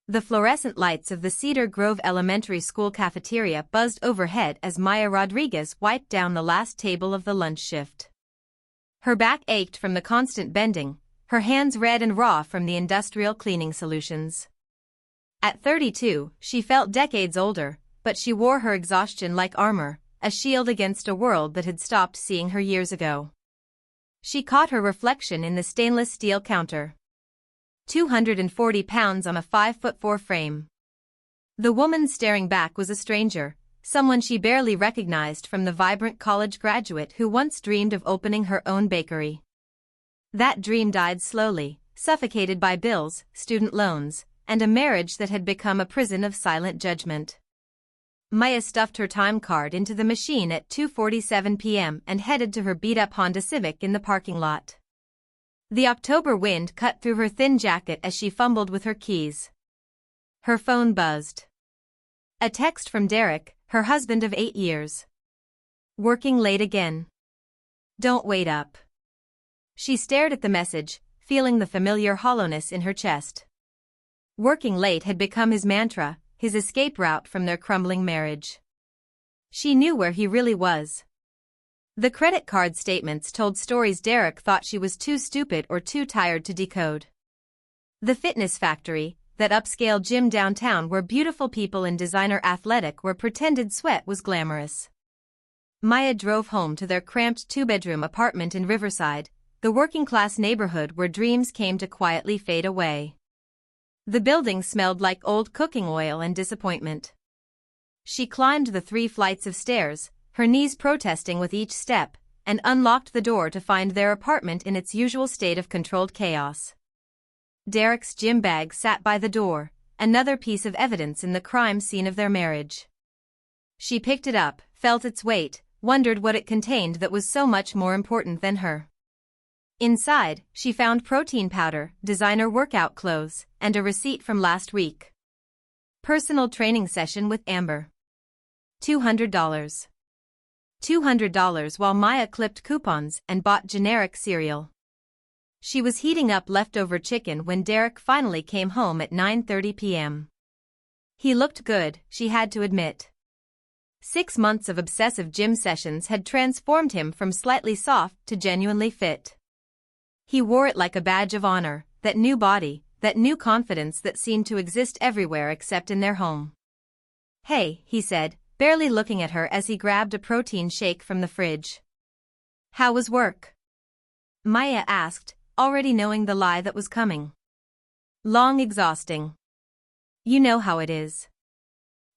The fluorescent lights of the Cedar Grove Elementary School cafeteria buzzed overhead as Maya Rodriguez wiped down the last table of the lunch shift. Her back ached from the constant bending, her hands red and raw from the industrial cleaning solutions. At 32, she felt decades older, but she wore her exhaustion like armor, a shield against a world that had stopped seeing her years ago. She caught her reflection in the stainless steel counter. 240 pounds on a 5'4" frame. The woman staring back was a stranger, someone she barely recognized from the vibrant college graduate who once dreamed of opening her own bakery. That dream died slowly, suffocated by bills, student loans, and a marriage that had become a prison of silent judgment. Maya stuffed her time card into the machine at 2:47 p.m. and headed to her beat-up Honda Civic in the parking lot. The October wind cut through her thin jacket as she fumbled with her keys. Her phone buzzed. A text from Derek, her husband of 8 years. Working late again. Don't wait up. She stared at the message, feeling the familiar hollowness in her chest. Working late had become his mantra, his escape route from their crumbling marriage. She knew where he really was. The credit card statements told stories Derek thought she was too stupid or too tired to decode. The Fitness Factory, that upscale gym downtown where beautiful people in designer athletic where pretended sweat was glamorous. Maya drove home to their cramped two-bedroom apartment in Riverside, the working-class neighborhood where dreams came to quietly fade away. The building smelled like old cooking oil and disappointment. She climbed the 3 flights of stairs, her knees protesting with each step, and unlocked the door to find their apartment in its usual state of controlled chaos. Derek's gym bag sat by the door, another piece of evidence in the crime scene of their marriage. She picked it up, felt its weight, wondered what it contained that was so much more important than her. Inside, she found protein powder, designer workout clothes, and a receipt from last week. Personal training session with Amber. $200. $200 while Maya clipped coupons and bought generic cereal. She was heating up leftover chicken when Derek finally came home at 9:30 p.m. He looked good, she had to admit. 6 months of obsessive gym sessions had transformed him from slightly soft to genuinely fit. He wore it like a badge of honor, that new body, that new confidence that seemed to exist everywhere except in their home. "Hey," he said, barely looking at her as he grabbed a protein shake from the fridge. "How was work?" Maya asked, already knowing the lie that was coming. "Long, exhausting. You know how it is."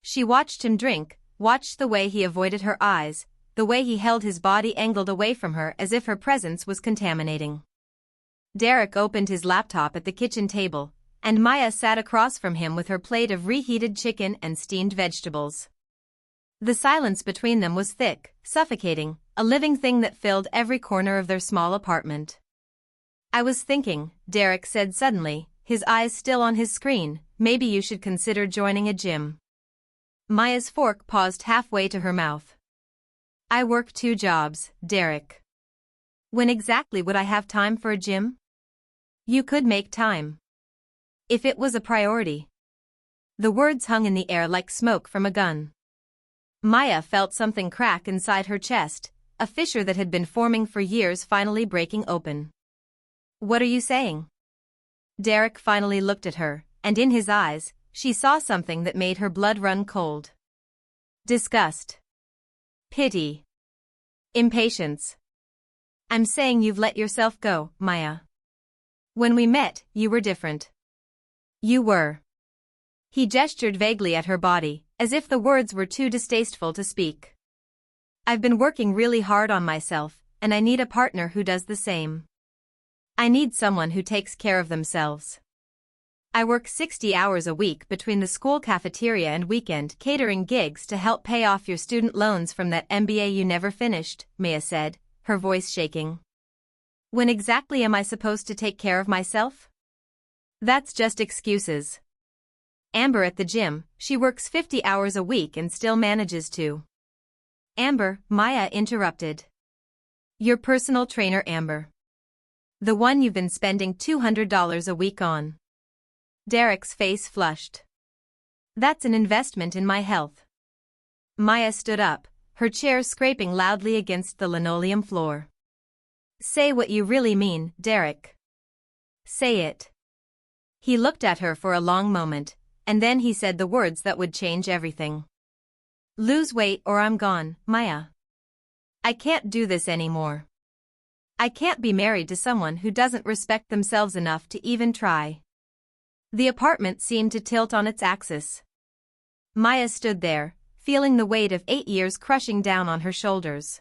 She watched him drink, watched the way he avoided her eyes, the way he held his body angled away from her as if her presence was contaminating. Derek opened his laptop at the kitchen table, and Maya sat across from him with her plate of reheated chicken and steamed vegetables. The silence between them was thick, suffocating, a living thing that filled every corner of their small apartment. "I was thinking," Derek said suddenly, his eyes still on his screen, "maybe you should consider joining a gym." Maya's fork paused halfway to her mouth. "I work 2 jobs, Derek. When exactly would I have time for a gym?" "You could make time. If it was a priority." The words hung in the air like smoke from a gun. Maya felt something crack inside her chest, a fissure that had been forming for years finally breaking open. "What are you saying?" Derek finally looked at her, and in his eyes, she saw something that made her blood run cold. Disgust. Pity. Impatience. "I'm saying you've let yourself go, Maya. When we met, you were different." "You were." He gestured vaguely at her body, as if the words were too distasteful to speak. "I've been working really hard on myself, and I need a partner who does the same. I need someone who takes care of themselves. I work 60 hours a week between the school cafeteria and weekend catering gigs to help pay off your student loans from that MBA you never finished," Maya said, her voice shaking. "When exactly am I supposed to take care of myself?" "That's just excuses. Amber at the gym, she works 50 hours a week and still manages to." "Amber," Maya interrupted. "Your personal trainer Amber. The one you've been spending $200 a week on." Derek's face flushed. That's an investment in my health. Maya stood up, her chair scraping loudly against the linoleum floor. Say what you really mean, Derek. Say it. He looked at her for a long moment, and then he said the words that would change everything. Lose weight or I'm gone, Maya. I can't do this anymore. I can't be married to someone who doesn't respect themselves enough to even try. The apartment seemed to tilt on its axis. Maya stood there, feeling the weight of 8 years crushing down on her shoulders.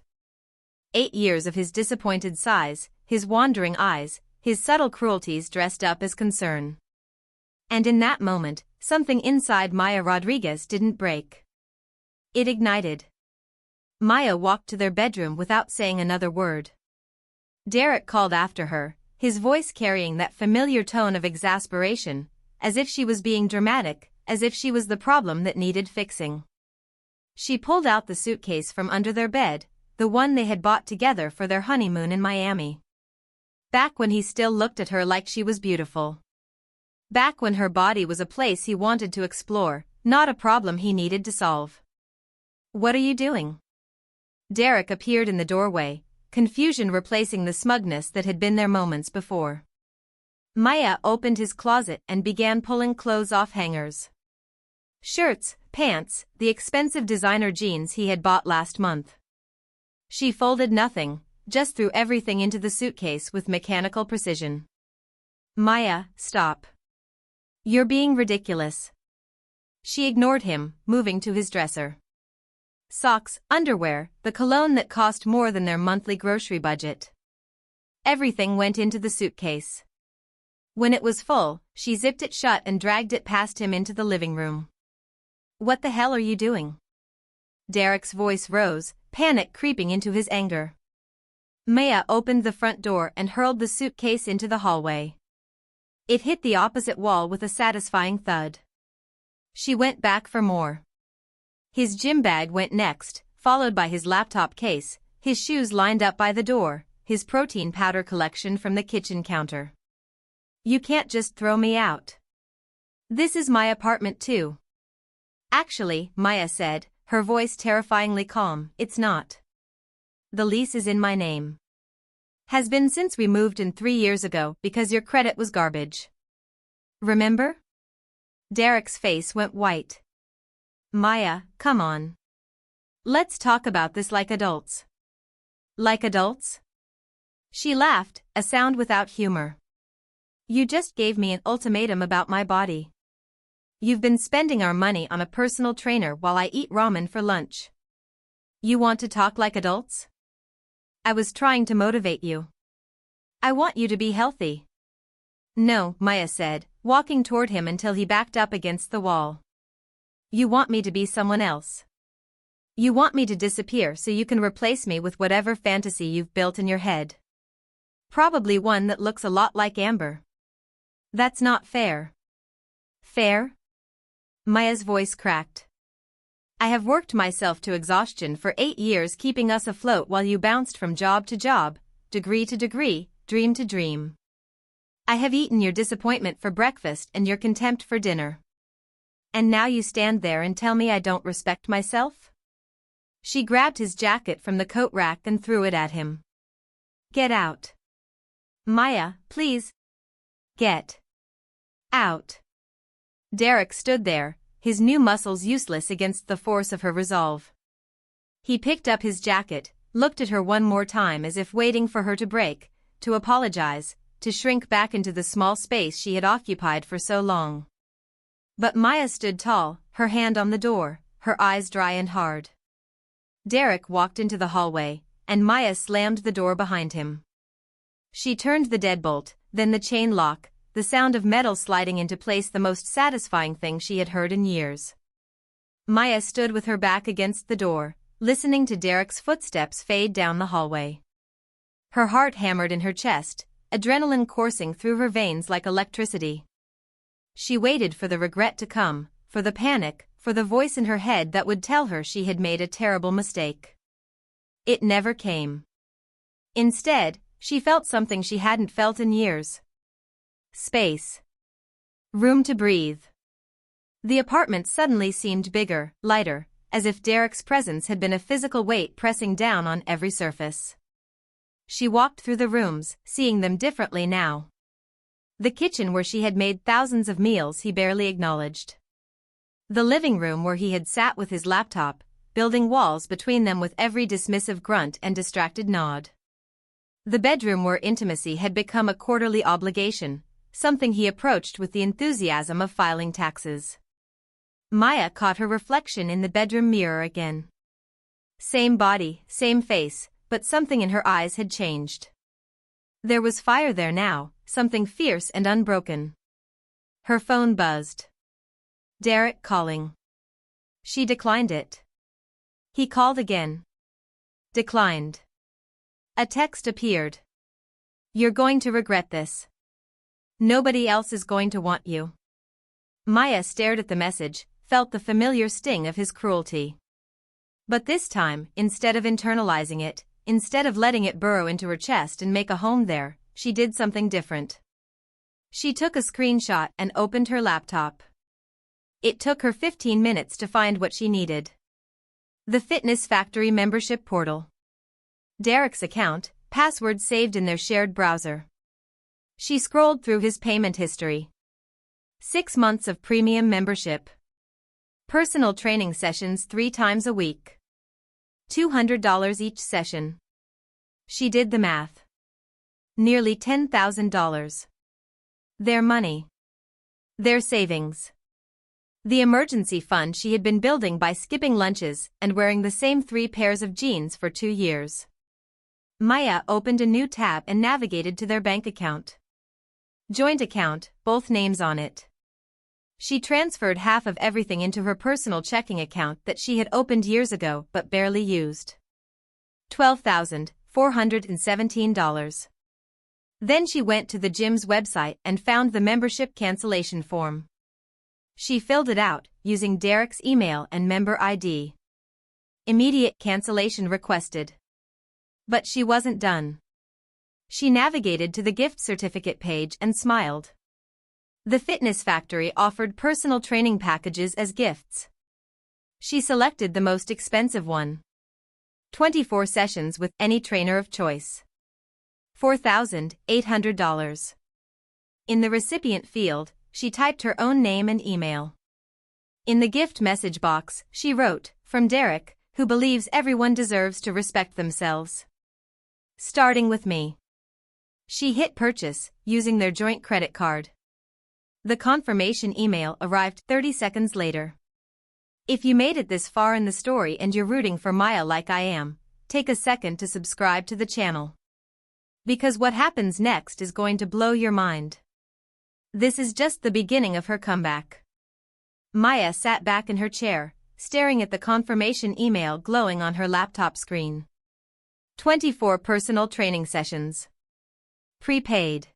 8 years of his disappointed sighs, his wandering eyes, his subtle cruelties dressed up as concern. And in that moment, something inside Maya Rodriguez didn't break. It ignited. Maya walked to their bedroom without saying another word. Derek called after her, his voice carrying that familiar tone of exasperation, as if she was being dramatic, as if she was the problem that needed fixing. She pulled out the suitcase from under their bed, the one they had bought together for their honeymoon in Miami. Back when he still looked at her like she was beautiful. Back when her body was a place he wanted to explore, not a problem he needed to solve. What are you doing? Derek appeared in the doorway, confusion replacing the smugness that had been there moments before. Maya opened his closet and began pulling clothes off hangers. Shirts, pants, the expensive designer jeans he had bought last month. She folded nothing, just threw everything into the suitcase with mechanical precision. Maya, stop. You're being ridiculous. She ignored him, moving to his dresser. Socks, underwear, the cologne that cost more than their monthly grocery budget. Everything went into the suitcase. When it was full, she zipped it shut and dragged it past him into the living room. What the hell are you doing? Derek's voice rose, panic creeping into his anger. Maya opened the front door and hurled the suitcase into the hallway. It hit the opposite wall with a satisfying thud. She went back for more. His gym bag went next, followed by his laptop case, his shoes lined up by the door, his protein powder collection from the kitchen counter. You can't just throw me out. This is my apartment too. Actually, Maya said, her voice terrifyingly calm, it's not. The lease is in my name. Has been since we moved in 3 years ago because your credit was garbage. Remember? Derek's face went white. Maya, come on. Let's talk about this like adults. Like adults? She laughed, a sound without humor. You just gave me an ultimatum about my body. You've been spending our money on a personal trainer while I eat ramen for lunch. You want to talk like adults? I was trying to motivate you. I want you to be healthy. No, Maya said, walking toward him until he backed up against the wall. You want me to be someone else. You want me to disappear so you can replace me with whatever fantasy you've built in your head. Probably one that looks a lot like Amber. That's not fair. Fair? Maya's voice cracked. I have worked myself to exhaustion for 8 years keeping us afloat while you bounced from job to job, degree to degree, dream to dream. I have eaten your disappointment for breakfast and your contempt for dinner. And now you stand there and tell me I don't respect myself? She grabbed his jacket from the coat rack and threw it at him. Get out. Maya, please. Get out. Derek stood there, his new muscles useless against the force of her resolve. He picked up his jacket, looked at her one more time as if waiting for her to break, to apologize, to shrink back into the small space she had occupied for so long. But Maya stood tall, her hand on the door, her eyes dry and hard. Derek walked into the hallway, and Maya slammed the door behind him. She turned the deadbolt, then the chain lock, the sound of metal sliding into place, the most satisfying thing she had heard in years. Maya stood with her back against the door, listening to Derek's footsteps fade down the hallway. Her heart hammered in her chest, adrenaline coursing through her veins like electricity. She waited for the regret to come, for the panic, for the voice in her head that would tell her she had made a terrible mistake. It never came. Instead, she felt something she hadn't felt in years. Space. Room to breathe. The apartment suddenly seemed bigger, lighter, as if Derek's presence had been a physical weight pressing down on every surface. She walked through the rooms, seeing them differently now. The kitchen where she had made thousands of meals he barely acknowledged. The living room where he had sat with his laptop, building walls between them with every dismissive grunt and distracted nod. The bedroom where intimacy had become a quarterly obligation, something he approached with the enthusiasm of filing taxes. Maya caught her reflection in the bedroom mirror again. Same body, same face, but something in her eyes had changed. There was fire there now, something fierce and unbroken. Her phone buzzed. Derek calling. She declined it. He called again. Declined. A text appeared. You're going to regret this. Nobody else is going to want you. Maya stared at the message, felt the familiar sting of his cruelty. But this time, instead of internalizing it, instead of letting it burrow into her chest and make a home there, she did something different. She took a screenshot and opened her laptop. It took her 15 minutes to find what she needed. The Fitness Factory membership portal. Derek's account, password saved in their shared browser. She scrolled through his payment history. 6 months of premium membership. Personal training sessions 3 times a week. $200 each session. She did the math. Nearly $10,000. Their money. Their savings. The emergency fund she had been building by skipping lunches and wearing the same 3 pairs of jeans for 2 years. Maya opened a new tab and navigated to their bank account. Joint account, both names on it. She transferred half of everything into her personal checking account that she had opened years ago but barely used. $12,417. Then she went to the gym's website and found the membership cancellation form. She filled it out, using Derek's email and member ID. Immediate cancellation requested. But she wasn't done. She navigated to the gift certificate page and smiled. The Fitness Factory offered personal training packages as gifts. She selected the most expensive one. 24 sessions with any trainer of choice. $4,800. In the recipient field, she typed her own name and email. In the gift message box, she wrote, "From Derek, who believes everyone deserves to respect themselves. Starting with me." She hit purchase, using their joint credit card. The confirmation email arrived 30 seconds later. If you made it this far in the story and you're rooting for Maya like I am, take a second to subscribe to the channel. Because what happens next is going to blow your mind. This is just the beginning of her comeback. Maya sat back in her chair, staring at the confirmation email glowing on her laptop screen. 24 personal training sessions. Prepaid.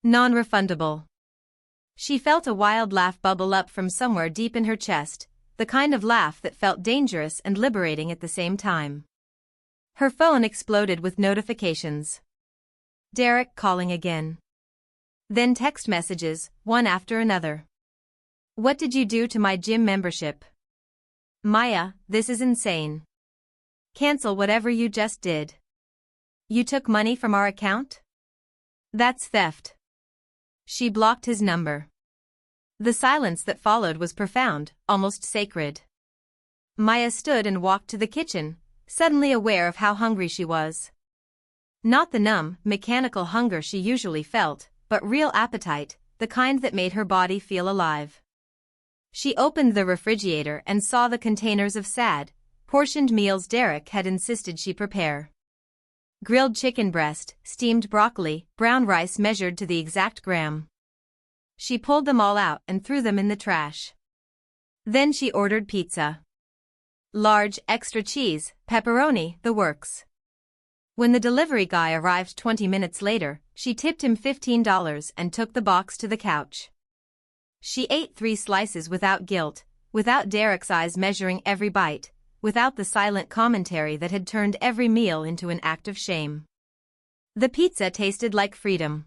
Non-refundable. She felt a wild laugh bubble up from somewhere deep in her chest, the kind of laugh that felt dangerous and liberating at the same time. Her phone exploded with notifications. Derek calling again. Then text messages, one after another. "What did you do to my gym membership? Maya, this is insane. Cancel whatever you just did. You took money from our account? That's theft." She blocked his number. The silence that followed was profound, almost sacred. Maya stood and walked to the kitchen, suddenly aware of how hungry she was. Not the numb, mechanical hunger she usually felt, but real appetite, the kind that made her body feel alive. She opened the refrigerator and saw the containers of sad, portioned meals Derek had insisted she prepare. Grilled chicken breast, steamed broccoli, brown rice measured to the exact gram. She pulled them all out and threw them in the trash. Then she ordered pizza. Large, extra cheese, pepperoni, the works. When the delivery guy arrived 20 minutes later, she tipped him $15 and took the box to the couch. She ate 3 slices without guilt, without Derek's eyes measuring every bite, without the silent commentary that had turned every meal into an act of shame. The pizza tasted like freedom.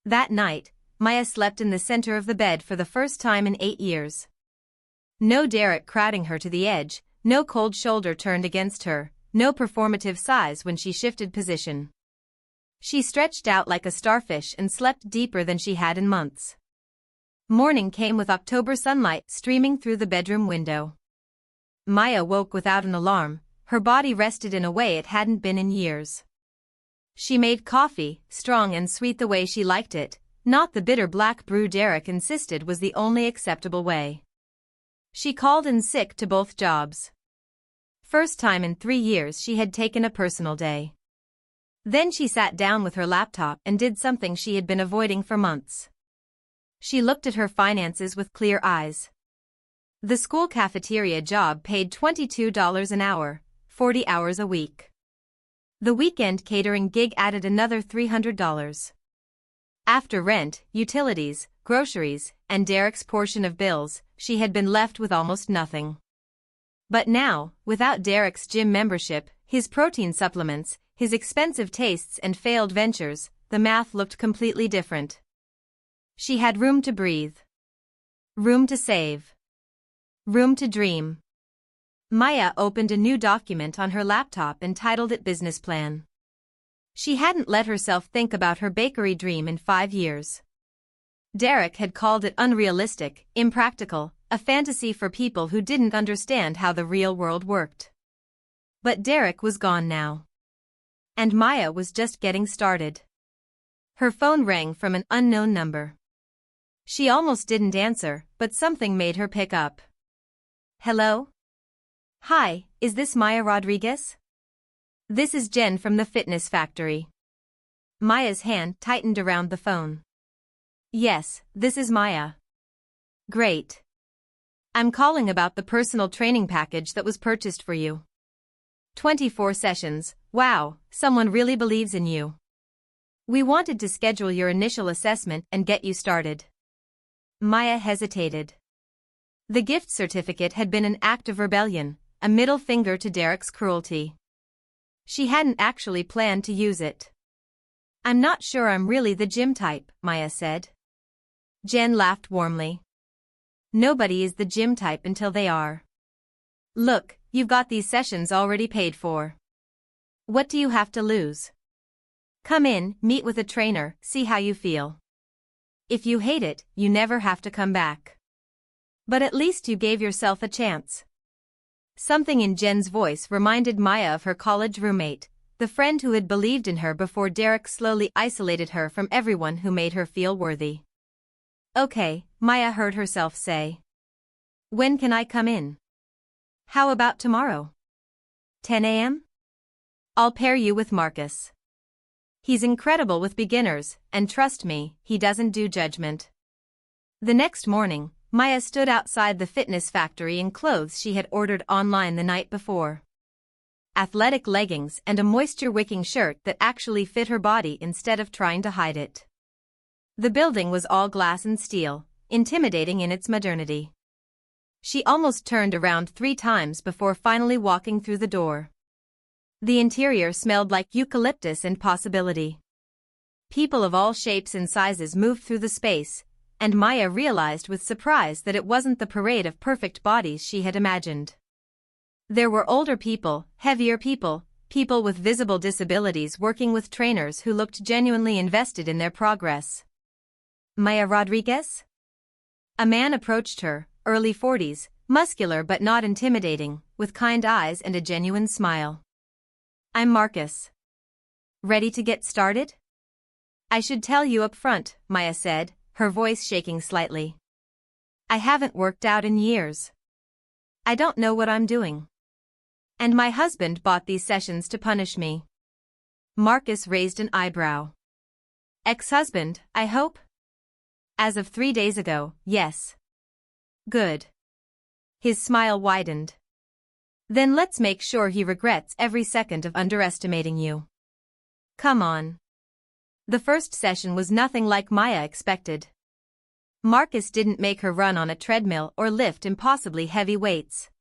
That night, Maya slept in the center of the bed for the first time in 8 years. No Derek crowding her to the edge, no cold shoulder turned against her, no performative sighs when she shifted position. She stretched out like a starfish and slept deeper than she had in months. Morning came with October sunlight streaming through the bedroom window. Maya woke without an alarm, her body rested in a way it hadn't been in years. She made coffee, strong and sweet the way she liked it, not the bitter black brew Derek insisted was the only acceptable way. She called in sick to both jobs. First time in 3 years she had taken a personal day. Then she sat down with her laptop and did something she had been avoiding for months. She looked at her finances with clear eyes. The school cafeteria job paid $22 an hour, 40 hours a week. The weekend catering gig added another $300. After rent, utilities, groceries, and Derek's portion of bills, she had been left with almost nothing. But now, without Derek's gym membership, his protein supplements, his expensive tastes and failed ventures, the math looked completely different. She had room to breathe. Room to save. Room to dream. Maya opened a new document on her laptop and titled it Business Plan. She hadn't let herself think about her bakery dream in 5 years. Derek had called it unrealistic, impractical, a fantasy for people who didn't understand how the real world worked. But Derek was gone now. And Maya was just getting started. Her phone rang from an unknown number. She almost didn't answer, but something made her pick up. Hello? Hi, is this Maya Rodriguez? This is Jen from the Fitness Factory. Maya's hand tightened around the phone. Yes, this is Maya. Great. I'm calling about the personal training package that was purchased for you. 24 sessions, wow, someone really believes in you. We wanted to schedule your initial assessment and get you started. Maya hesitated. The gift certificate had been an act of rebellion, a middle finger to Derek's cruelty. She hadn't actually planned to use it. I'm not sure I'm really the gym type, Maya said. Jen laughed warmly. Nobody is the gym type until they are. Look, you've got these sessions already paid for. What do you have to lose? Come in, meet with a trainer, see how you feel. If you hate it, you never have to come back. But at least you gave yourself a chance. Something in Jen's voice reminded Maya of her college roommate, the friend who had believed in her before Derek slowly isolated her from everyone who made her feel worthy. Okay, Maya heard herself say. When can I come in? How about tomorrow? 10 a.m.? I'll pair you with Marcus. He's incredible with beginners, and trust me, he doesn't do judgment. The next morning, Maya stood outside the Fitness Factory in clothes she had ordered online the night before. Athletic leggings and a moisture-wicking shirt that actually fit her body instead of trying to hide it. The building was all glass and steel, intimidating in its modernity. She almost turned around 3 times before finally walking through the door. The interior smelled like eucalyptus and possibility. People of all shapes and sizes moved through the space, and Maya realized with surprise that it wasn't the parade of perfect bodies she had imagined. There were older people, heavier people, people with visible disabilities working with trainers who looked genuinely invested in their progress. Maya Rodriguez? A man approached her, early 40s, muscular but not intimidating, with kind eyes and a genuine smile. I'm Marcus. Ready to get started? I should tell you up front, Maya said, her voice shaking slightly. I haven't worked out in years. I don't know what I'm doing. And my husband bought these sessions to punish me. Marcus raised an eyebrow. Ex-husband, I hope? As of 3 days ago, yes. Good. His smile widened. Then let's make sure he regrets every second of underestimating you. Come on. The first session was nothing like Maya expected. Marcus didn't make her run on a treadmill or lift impossibly heavy weights.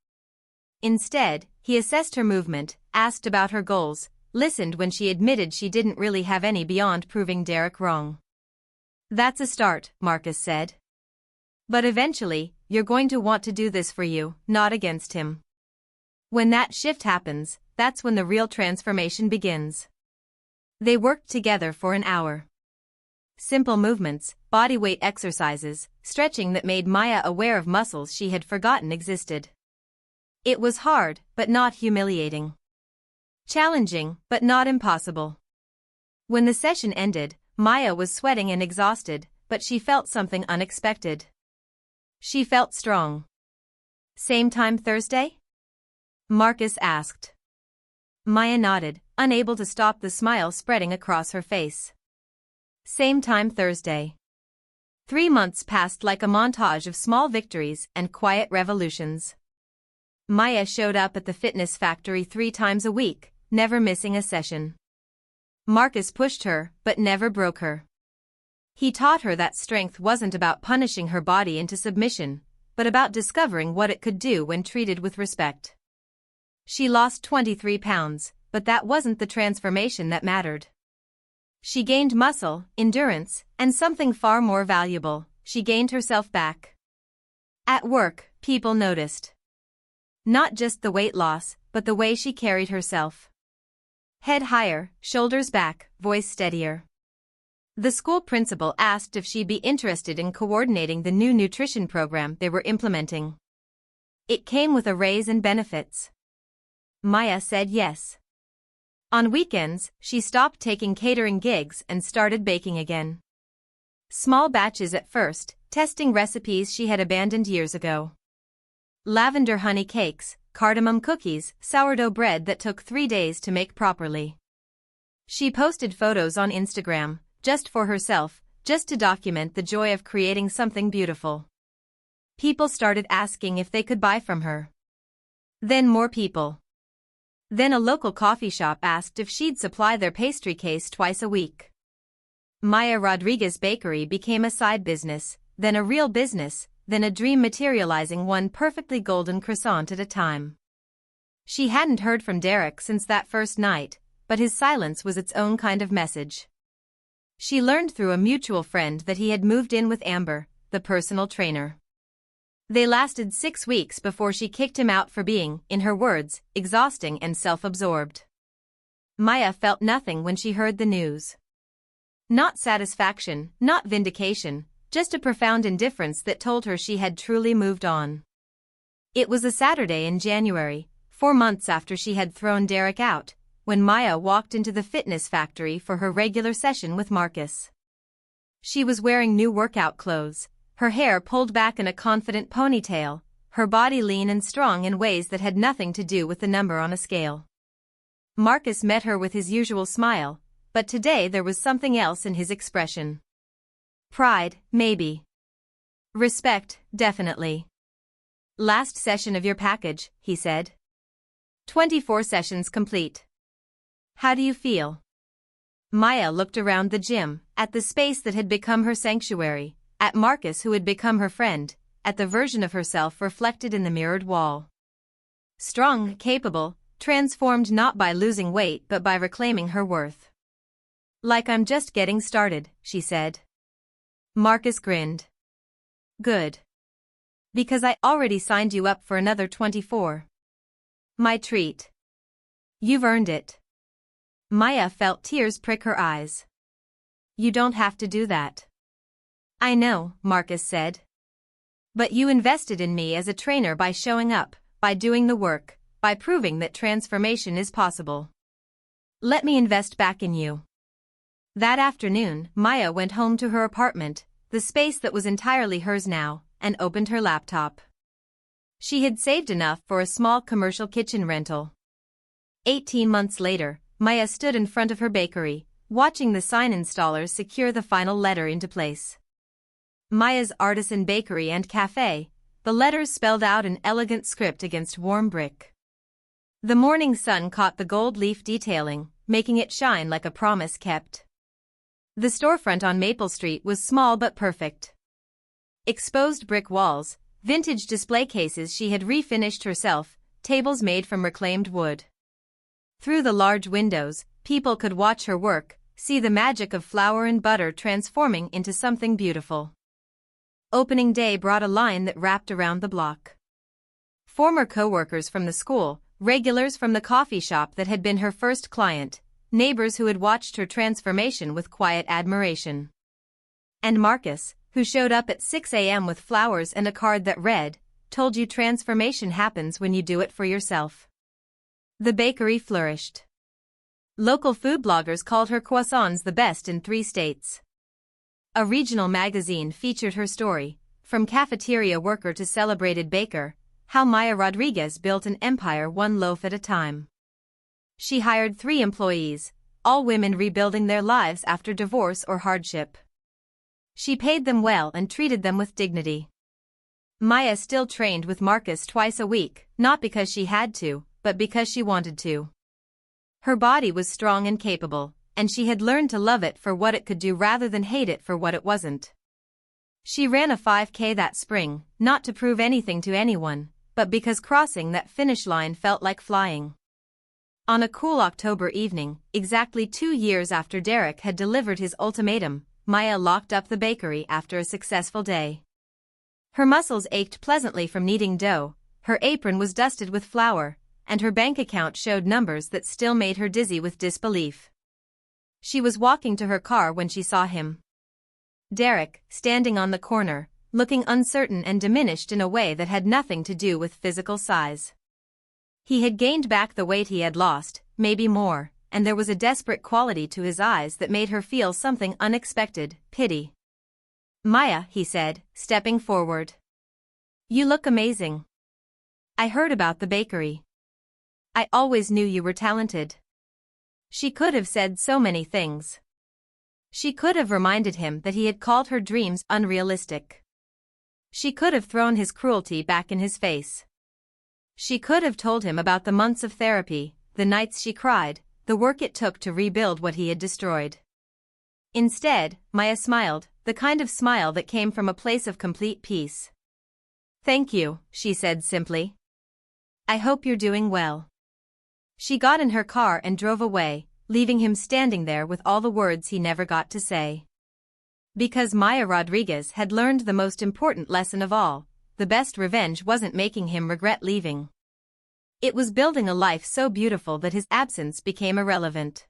Instead, he assessed her movement, asked about her goals, listened when she admitted she didn't really have any beyond proving Derek wrong. That's a start, Marcus said. But eventually, you're going to want to do this for you, not against him. When that shift happens, that's when the real transformation begins. They worked together for an hour. Simple movements, bodyweight exercises, stretching that made Maya aware of muscles she had forgotten existed. It was hard, but not humiliating. Challenging, but not impossible. When the session ended, Maya was sweating and exhausted, but she felt something unexpected. She felt strong. Same time Thursday? Marcus asked. Maya nodded, unable to stop the smile spreading across her face. Same time Thursday. 3 months passed like a montage of small victories and quiet revolutions. Maya showed up at the fitness factory 3 times a week, never missing a session. Marcus pushed her, but never broke her. He taught her that strength wasn't about punishing her body into submission, but about discovering what it could do when treated with respect. She lost 23 pounds, but that wasn't the transformation that mattered. She gained muscle, endurance, and something far more valuable, she gained herself back. At work, people noticed. Not just the weight loss, but the way she carried herself. Head higher, shoulders back, voice steadier. The school principal asked if she'd be interested in coordinating the new nutrition program they were implementing. It came with a raise and benefits. Maya said yes. On weekends, she stopped taking catering gigs and started baking again. Small batches at first, testing recipes she had abandoned years ago. Lavender honey cakes, cardamom cookies, sourdough bread that took 3 days to make properly. She posted photos on Instagram, just for herself, just to document the joy of creating something beautiful. People started asking if they could buy from her. Then more people. Then a local coffee shop asked if she'd supply their pastry case twice a week. Maya Rodriguez Bakery became a side business, then a real business, then a dream materializing one perfectly golden croissant at a time. She hadn't heard from Derek since that first night, but his silence was its own kind of message. She learned through a mutual friend that he had moved in with Amber, the personal trainer. They lasted 6 weeks before she kicked him out for being, in her words, exhausting and self-absorbed. Maya felt nothing when she heard the news. Not satisfaction, not vindication, just a profound indifference that told her she had truly moved on. It was a Saturday in January, 4 months after she had thrown Derek out, when Maya walked into the fitness factory for her regular session with Marcus. She was wearing new workout clothes, her hair pulled back in a confident ponytail, her body lean and strong in ways that had nothing to do with the number on a scale. Marcus met her with his usual smile, but today there was something else in his expression. Pride, maybe. Respect, definitely. Last session of your package, he said. 24 sessions complete. How do you feel? Maya looked around the gym, at the space that had become her sanctuary, at Marcus who had become her friend, at the version of herself reflected in the mirrored wall. Strong, capable, transformed not by losing weight but by reclaiming her worth. Like I'm just getting started, she said. Marcus grinned. Good. Because I already signed you up for another 24. My treat. You've earned it. Maya felt tears prick her eyes. You don't have to do that. I know, Marcus said. But you invested in me as a trainer by showing up, by doing the work, by proving that transformation is possible. Let me invest back in you. That afternoon, Maya went home to her apartment, the space that was entirely hers now, and opened her laptop. She had saved enough for a small commercial kitchen rental. 18 months later, Maya stood in front of her bakery, watching the sign installers secure the final letter into place. Maya's Artisan Bakery and Cafe, the letters spelled out in elegant script against warm brick. The morning sun caught the gold leaf detailing, making it shine like a promise kept. The storefront on Maple Street was small but perfect. Exposed brick walls, vintage display cases she had refinished herself, tables made from reclaimed wood. Through the large windows, people could watch her work, see the magic of flour and butter transforming into something beautiful. Opening day brought a line that wrapped around the block. Former co-workers from the school, regulars from the coffee shop that had been her first client, neighbors who had watched her transformation with quiet admiration. And Marcus, who showed up at 6 a.m. with flowers and a card that read, "Told you transformation happens when you do it for yourself." The bakery flourished. Local food bloggers called her croissants the best in 3 states. A regional magazine featured her story, from cafeteria worker to celebrated baker, how Maya Rodriguez built an empire one loaf at a time. She hired 3 employees, all women rebuilding their lives after divorce or hardship. She paid them well and treated them with dignity. Maya still trained with Marcus twice a week, not because she had to, but because she wanted to. Her body was strong and capable, and she had learned to love it for what it could do rather than hate it for what it wasn't. She ran a 5K that spring, not to prove anything to anyone, but because crossing that finish line felt like flying. On a cool October evening, exactly 2 years after Derek had delivered his ultimatum, Maya locked up the bakery after a successful day. Her muscles ached pleasantly from kneading dough, her apron was dusted with flour, and her bank account showed numbers that still made her dizzy with disbelief. She was walking to her car when she saw him. Derek, standing on the corner, looking uncertain and diminished in a way that had nothing to do with physical size. He had gained back the weight he had lost, maybe more, and there was a desperate quality to his eyes that made her feel something unexpected, pity. "Maya," he said, stepping forward. "You look amazing. I heard about the bakery. I always knew you were talented." She could have said so many things. She could have reminded him that he had called her dreams unrealistic. She could have thrown his cruelty back in his face. She could have told him about the months of therapy, the nights she cried, the work it took to rebuild what he had destroyed. Instead, Maya smiled, the kind of smile that came from a place of complete peace. "Thank you," she said simply. "I hope you're doing well." She got in her car and drove away, leaving him standing there with all the words he never got to say. Because Maya Rodriguez had learned the most important lesson of all, the best revenge wasn't making him regret leaving. It was building a life so beautiful that his absence became irrelevant.